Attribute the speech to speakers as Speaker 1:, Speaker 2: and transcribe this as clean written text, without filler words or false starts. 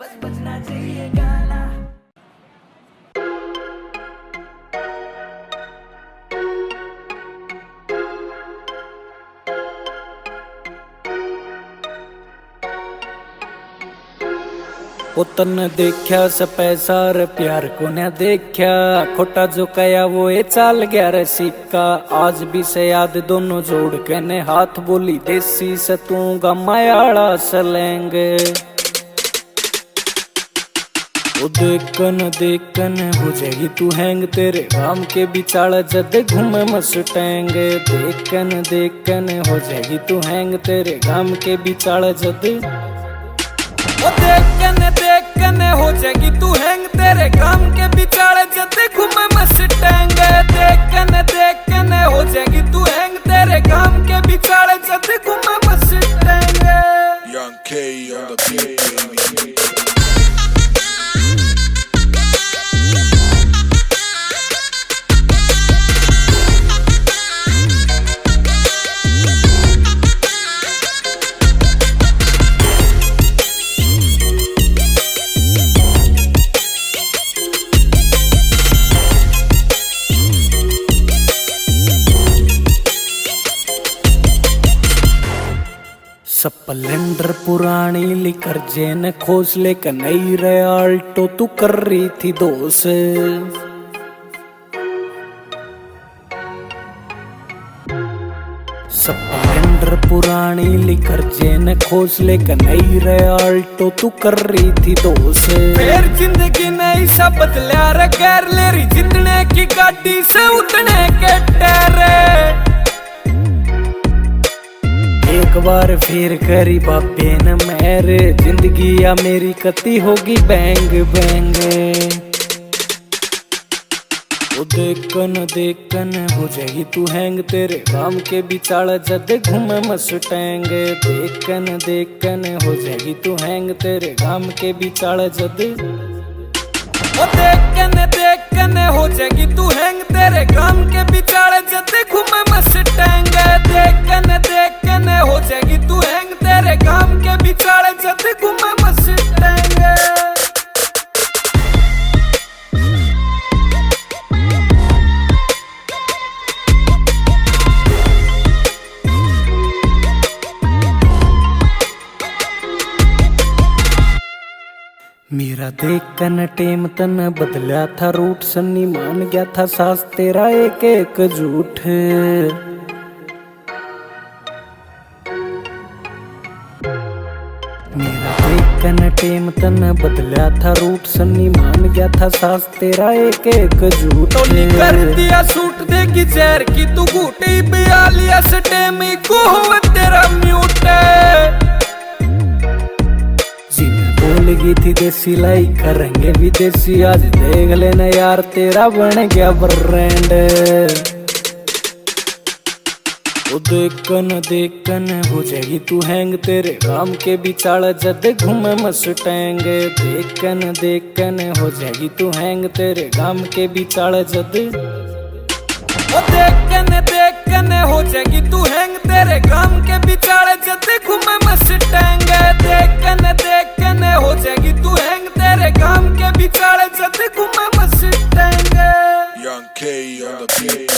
Speaker 1: बस बजना चाहिए गाना।
Speaker 2: ओ तन्ने देखा से पैसा रे प्यार को न देखा, खोटा जो कया वो ये चाल गया रे सिक्का। आज भी से याद दोनों जोड़ के ने हाथ बोली देसी से तू गमायाड़ा सलेंगे। ओ देखन हो जाएगी तू हैंग, तेरे गाम के बिचाड़ा जद घूमे मस्टैंगे। देखन हो जाएगी तू हैंग, तेरे गाम के बिचाड़ा जद। ओ देखन हो जाएगी तू हैंग, तेरे गाम के बिचाड़े जद घूमे मस्टैंगे। देखन हो जाएगी तू हैंग, तेरे गाम के बिचाड़े जद घूमे मस्टैंगे।
Speaker 3: Young K on the beat, baby.
Speaker 2: Splendor पुरानी लिकर जेन खोस लेकर नई रे आल्टो तू कर रही थी दोस। स्प्लेंडर पुरानी लिकर जेन खोस लेकर नई रे आल्टो तू कर रही थी दोस।
Speaker 1: फिर जिंदगी नहीं सा बदला रे गैर लेरी, जितने की गाड़ी से उतने के टेरे।
Speaker 2: एक बार फिर करी बापे न मेरे, जिंदगी या मेरी कती होगी बैंग बैंग। ओ देखन हो जाएगी तू हैंग, तेरे गाम के बिचाड़ा जद घूमे मस्टैंगे। देखन हो जाएगी तू हैंग, तेरे गाम के बिचाड़ा जद।
Speaker 1: ओ देखन हो जाएगी तू हैंग, तेरे गाम के बिचाड़े जद घूमे मस्टैंगे। देखन हो जाएगी तू हैंग, तेरे गाम के बिचाड़े जद घूमे मस्टैंगे।
Speaker 2: मेरा देखन टेम तन बदला था रूट, सन्नी मान गया था सास तेरा एक एक झूठ। मेरा देखन टेम तन बदला था रूट, सन्नी मान गया था सास तेरा एक एक झूठ।
Speaker 1: टोली कर दिया सूट देगी जहर की तू घूटे, बियालिया से टेम को हुआ तेरा म्यूट।
Speaker 2: बोल गई थी देसी लाई करेंगे विदेशी, आज देख लेना यार तेरा बन गया ब्रांड। ओ देखन हो जाएगी तू हैंग, तेरे गाम के बिचाड़ा जद घूमे मस्टैंगे। देखन हो जाएगी तू हैंग, तेरे गाम के बिचाड़ा जद।
Speaker 1: ओ देखन हो जाएगी तू हैंग, तेरे गाम के बिचाड़े जद घूमे मस्टैंगे। देखन हो जाएगी तू हैंग, तेरे गाम के बिचाड़े जद घूमे मस्टैंगे।
Speaker 3: Young K on the beat.